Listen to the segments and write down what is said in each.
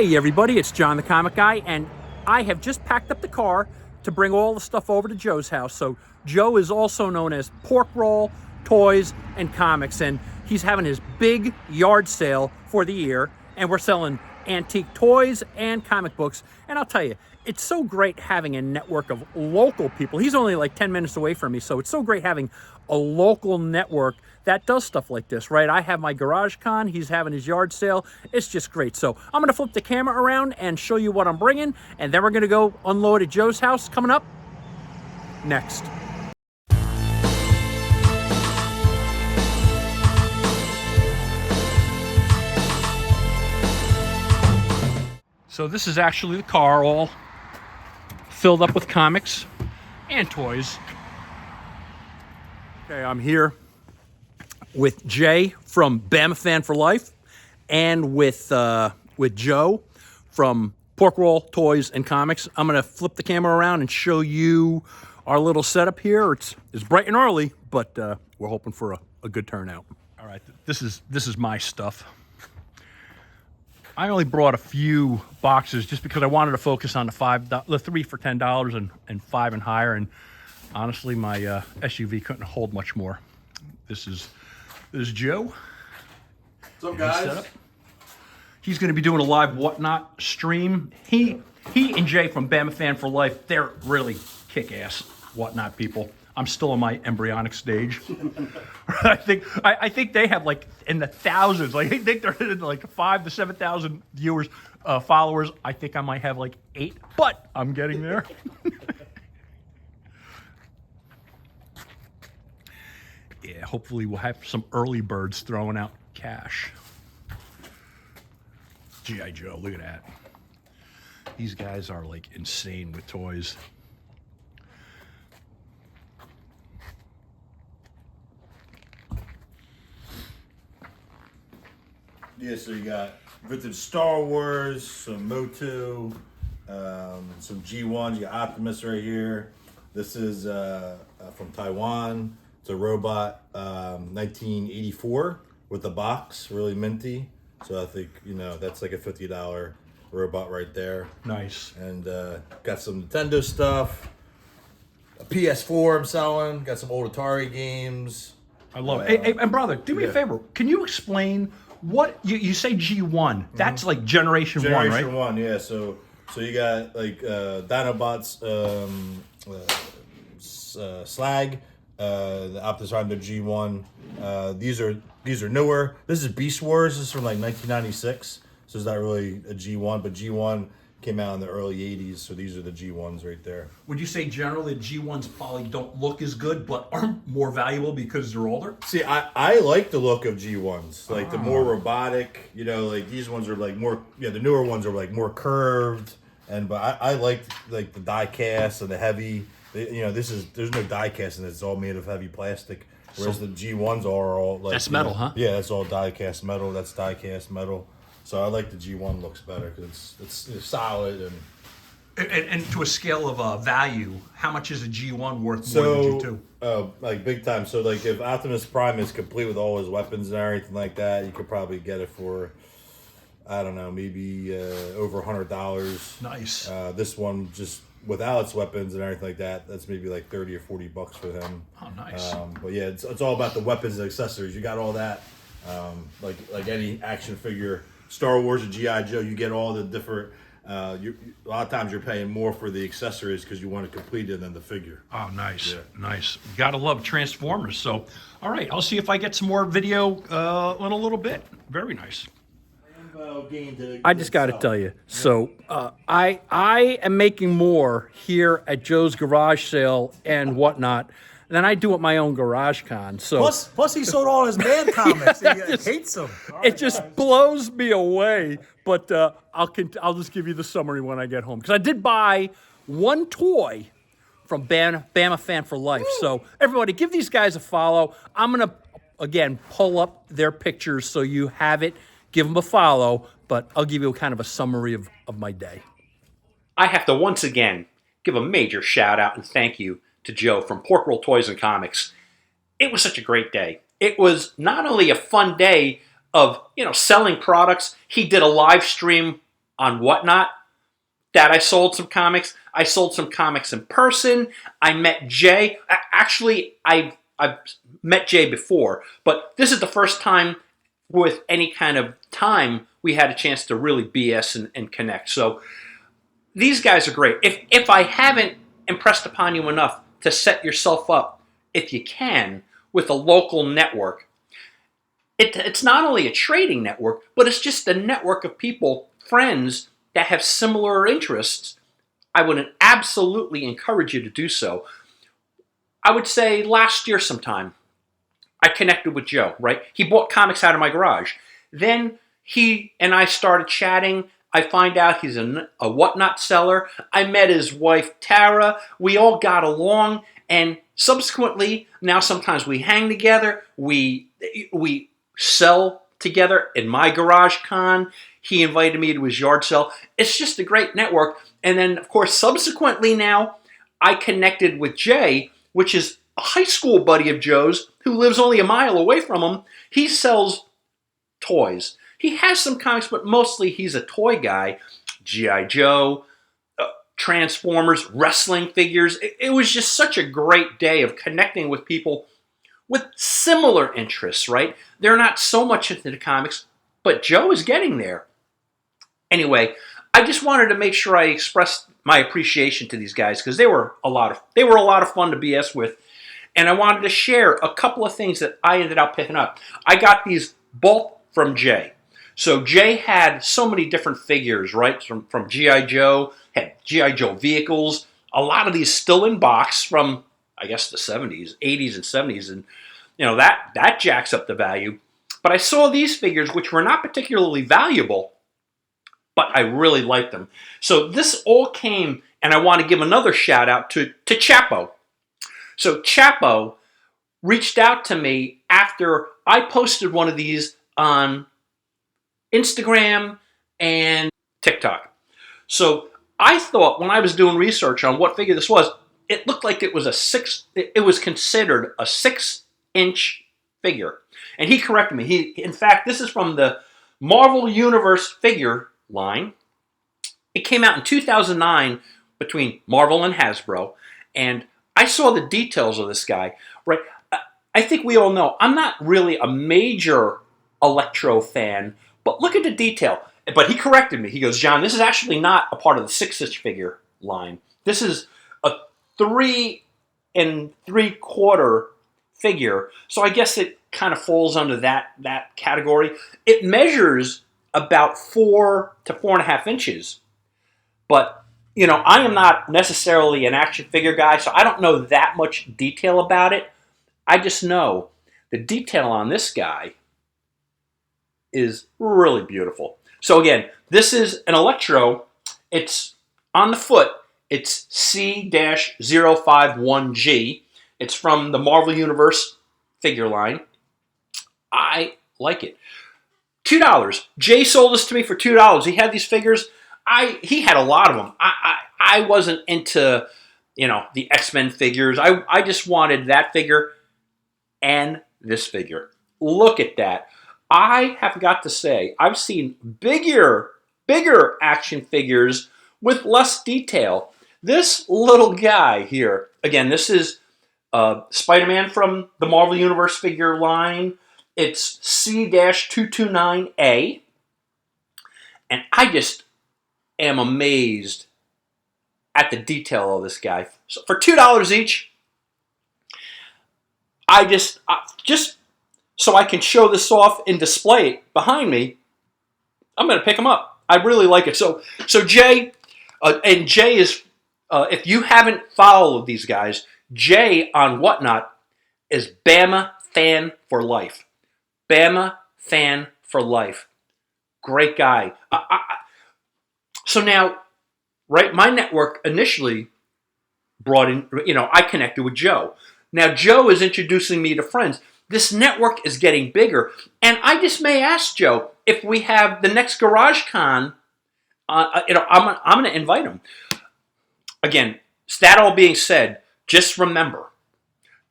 Hey everybody, it's John the Comic Guy, and I have just packed up the car to bring all the stuff over to Joe's house. So Joe is also known as Pork Roll, Toys, and Comics, and he's having his big yard sale for the year, and we're selling antique toys and comic books. And I'll tell you, it's so great having a network of local people. He's only like 10 minutes away from me, so it's so great having a local network that does stuff like this, right? I have my Garage Con, he's having his yard sale. It's just great. So I'm gonna flip the camera around and show you what I'm bringing, and then we're gonna go unload at Joe's house coming up next. So this is actually the car all filled up with comics and toys. Okay, I'm here with Jay from Bama Fan for Life and with Joe from Pork Roll, Toys, and Comics. I'm gonna flip the camera around and show you our little setup here. It's bright and early, but we're hoping for a good turnout. All right, this is my stuff. I only brought a few boxes just because I wanted to focus on the 3 for $10 and 5 and higher. And honestly, my SUV couldn't hold much more. This is Joe. What's up, guys? He's going to be doing a live Whatnot stream. He and Jay from Bama Fan for Life, they're really kick-ass Whatnot people. I'm still in my embryonic stage. I think they have like in the thousands. Like I think they're in like 5,000 to 7,000 viewers, followers. I think I might have like 8, but I'm getting there. Yeah, hopefully we'll have some early birds throwing out cash. G.I. Joe, look at that. These guys are like insane with toys. Yeah, so you got vintage Star Wars, some Motu, some G1s. You got Optimus right here. This is from Taiwan. It's a robot, 1984 with the box, really minty. So I think, that's like a $50 robot right there. Nice. And got some Nintendo stuff. A PS4 I'm selling. Got some old Atari games. I love it. Hey, and brother, do me a favor. Can you explain what you say G1? That's like Generation 1, right? Generation 1, yeah. So you got like Dinobots, Slag, the Optimus Prime, the G1. These are newer. This is Beast Wars. This is from like 1996. So it's not really a G1, but G1 came out in the early 80s. So these are the G1s right there. Would you say generally G1s probably don't look as good, but aren't more valuable because they're older? See, I like the look of G1s. Like the more robotic, like these ones are like more, the newer ones are like more curved. But I like the die cast and the heavy. There's no die cast in it. It's all made of heavy plastic. Whereas the G1s are all like That's metal, huh? Yeah, that's all die cast metal. That's die cast metal. So I like the G1 looks better because it's solid and to a scale of value, how much is a G1 worth more than G2? Oh, like big time. So like if Optimus Prime is complete with all his weapons and everything like that, you could probably get it for, I don't know, maybe over $100. Nice. This one just without its weapons and everything like that, that's maybe like $30 or $40 for him. Oh, nice. But yeah, it's all about the weapons and accessories. You got all that, like any action figure, Star Wars or G.I. Joe, you get all the different. A lot of times you're paying more for the accessories because you want to complete it than the figure. Oh, nice, Yeah. nice. Gotta love Transformers. So, all right, I'll see if I get some more video in a little bit. Very nice. I just got to tell you. So I am making more here at Joe's garage sale and Whatnot than I do at my own Garage Con. So Plus he sold all his man comics. He hates them. it just blows me away. But I'll just give you the summary when I get home, because I did buy one toy from Bama Fan for Life. So everybody, give these guys a follow. I'm gonna again pull up their pictures so you have it. Give them a follow, but I'll give you kind of a summary of my day. I have to once again give a major shout out and thank you to Joe from Pork Roll Toys and Comics. It was such a great day. It was not only a fun day of selling products. He did a live stream on Whatnot that I sold some comics. I sold some comics in person. I met Jay. Actually, I've met Jay before, but this is the first time with any kind of time we had a chance to really BS and connect. So these guys are great. If I haven't impressed upon you enough to set yourself up, if you can, with a local network, it's not only a trading network, but it's just a network of people, friends that have similar interests. I would absolutely encourage you to do so. I would say last year sometime, I connected with Joe, right? He bought comics out of my garage. Then he and I started chatting. I find out he's a Whatnot seller. I met his wife, Tara. We all got along. And subsequently, now sometimes we hang together. We sell together in my garage con. He invited me to his yard sale. It's just a great network. And then, of course, subsequently now, I connected with Jay, which is a high school buddy of Joe's who lives only a mile away from him. He sells toys. He has some comics, but mostly he's a toy guy. G.I. Joe, Transformers, wrestling figures. It was just such a great day of connecting with people with similar interests, right? They're not so much into the comics, but Joe is getting there. Anyway, I just wanted to make sure I expressed my appreciation to these guys because they were a lot of fun to BS with, and I wanted to share a couple of things that I ended up picking up. I got these both from Jay. So Jay had so many different figures, right? From G.I. Joe, had G.I. Joe vehicles, a lot of these still in box from, I guess, the 70s, 80s and 70s, and that jacks up the value. But I saw these figures, which were not particularly valuable, but I really liked them. So this all came, and I want to give another shout out to Chapo. So Chapo reached out to me after I posted one of these on Instagram and TikTok. So I thought when I was doing research on what figure this was, it looked like it was it was considered a 6-inch figure. And he corrected me. In fact, this is from the Marvel Universe figure line. It came out in 2009 between Marvel and Hasbro. And I saw the details of this guy, right? I think we all know I'm not really a major Electro fan, but look at the detail. But he corrected me. He goes, John, this is actually not a part of the 6-inch figure line. This is a 3 3/4 figure. So I guess it kind of falls under that category. It measures about 4 to 4.5 inches. But, I am not necessarily an action figure guy, so I don't know that much detail about it. I just know the detail on this guy is really beautiful. So again, this is an Electro. It's on the foot. It's C-051G. It's from the Marvel Universe figure line. I like it. $2. Jay sold this to me for $2. He had these figures. He had a lot of them. I wasn't into, the X-Men figures. I just wanted that figure and this figure. Look at that. I have got to say, I've seen bigger action figures with less detail. This little guy here, again, this is Spider-Man from the Marvel Universe figure line. It's C-229A. And I just am amazed at the detail of this guy. So for $2 each, I just so I can show this off and display it behind me, I'm going to pick them up. I really like it. So Jay, and Jay is, if you haven't followed these guys, Jay on Whatnot is Bama fan for life. Bama fan for life. Great guy. So now, right, my network initially brought in, I connected with Joe. Now Joe is introducing me to friends. This network is getting bigger. And I just may ask Joe if we have the next Garage Con, I'm going to invite him. Again, that all being said, just remember,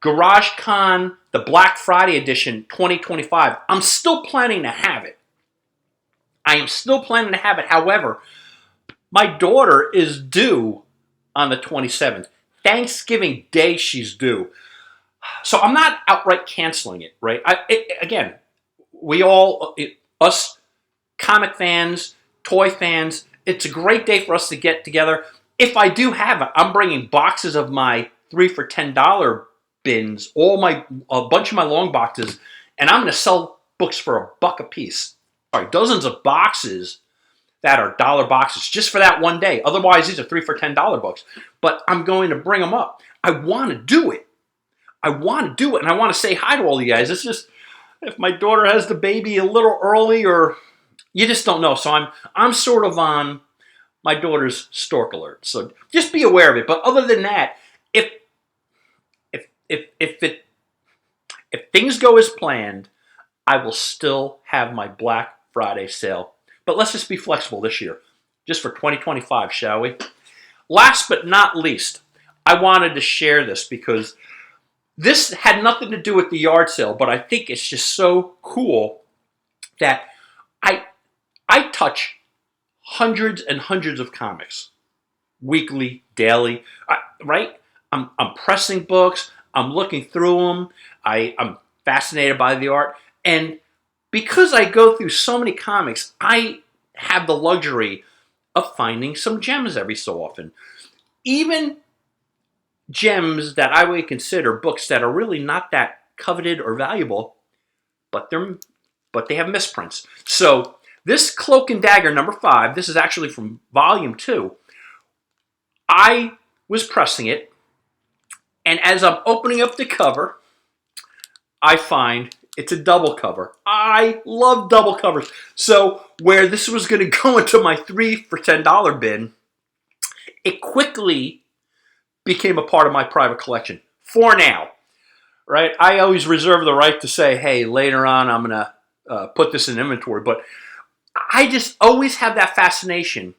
Garage Con, the Black Friday edition 2025, I'm still planning to have it. I am still planning to have it. However, My daughter is due on the 27th. Thanksgiving Day she's due. So I'm not outright canceling it, right? Again, we all, us comic fans, toy fans, it's a great day for us to get together. If I do have it, I'm bringing boxes of my 3 for $10 bins, a bunch of my long boxes, and I'm going to sell books for $1 a piece. Sorry, dozens of boxes that are dollar boxes just for that one day. Otherwise, these are 3 for $10 books. But I'm going to bring them up. I want to do it. I want to do it, and I want to say hi to all you guys. It's just, if my daughter has the baby a little early, or you just don't know. So I'm sort of on my daughter's stork alert. So just be aware of it. But other than that, if things go as planned, I will still have my Black Friday sale. But let's just be flexible this year, just for 2025, shall we? Last but not least, I wanted to share this because this had nothing to do with the yard sale, but I think it's just so cool that I touch hundreds and hundreds of comics, weekly, daily, right? I'm pressing books, I'm looking through them, I'm fascinated by the art, and because I go through so many comics, I have the luxury of finding some gems every so often. Even gems that I would consider books that are really not that coveted or valuable, but they have misprints. So this Cloak and Dagger number 5, this is actually from volume 2. I was pressing it, and as I'm opening up the cover, I find it's a double cover. I love double covers. So where this was going to go into my 3 for $10 bin, it quickly became a part of my private collection for now, right? I always reserve the right to say, hey, later on I'm going to put this in inventory, but I just always have that fascination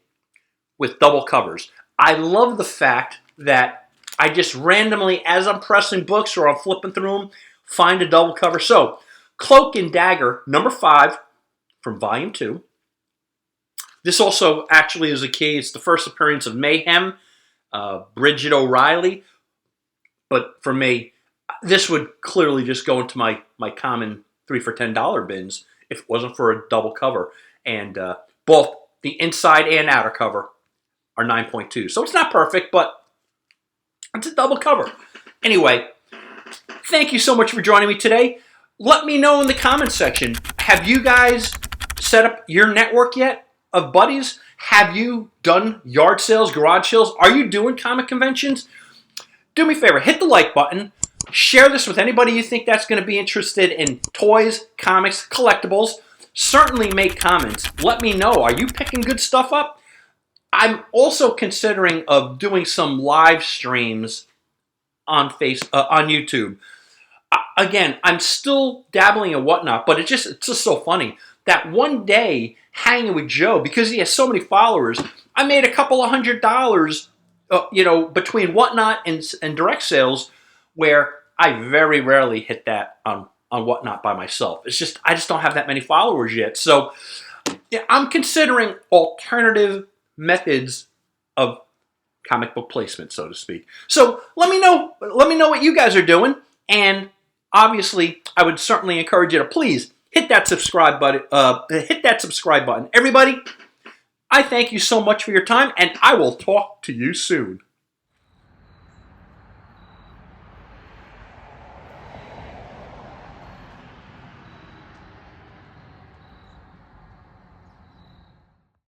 with double covers. I love the fact that I just randomly, as I'm pressing books or I'm flipping through them, find a double cover. So, Cloak and Dagger, number 5 from volume 2. This also actually is a key. It's the first appearance of Mayhem, Bridget O'Reilly. But for me, this would clearly just go into my common 3 for $10 bins if it wasn't for a double cover. And both the inside and outer cover are 9.2. So it's not perfect, but it's a double cover. Anyway, thank you so much for joining me today. Let me know in the comments section, have you guys set up your network yet of buddies? Have you done yard sales, garage sales? Are you doing comic conventions? Do me a favor, hit the like button. Share this with anybody you think that's going to be interested in toys, comics, collectibles. Certainly make comments. Let me know, are you picking good stuff up? I'm also considering of doing some live streams on YouTube. Again, I'm still dabbling in whatnot, but it's just so funny that one day hanging with Joe, because he has so many followers, I made a couple of $100, between whatnot and direct sales, where I very rarely hit that on whatnot by myself. It's just I just don't have that many followers yet. So yeah, I'm considering alternative methods of comic book placement, so to speak. So let me know what you guys are doing, and obviously I would certainly encourage you to please hit that subscribe button. Everybody, I thank you so much for your time, and I will talk to you soon.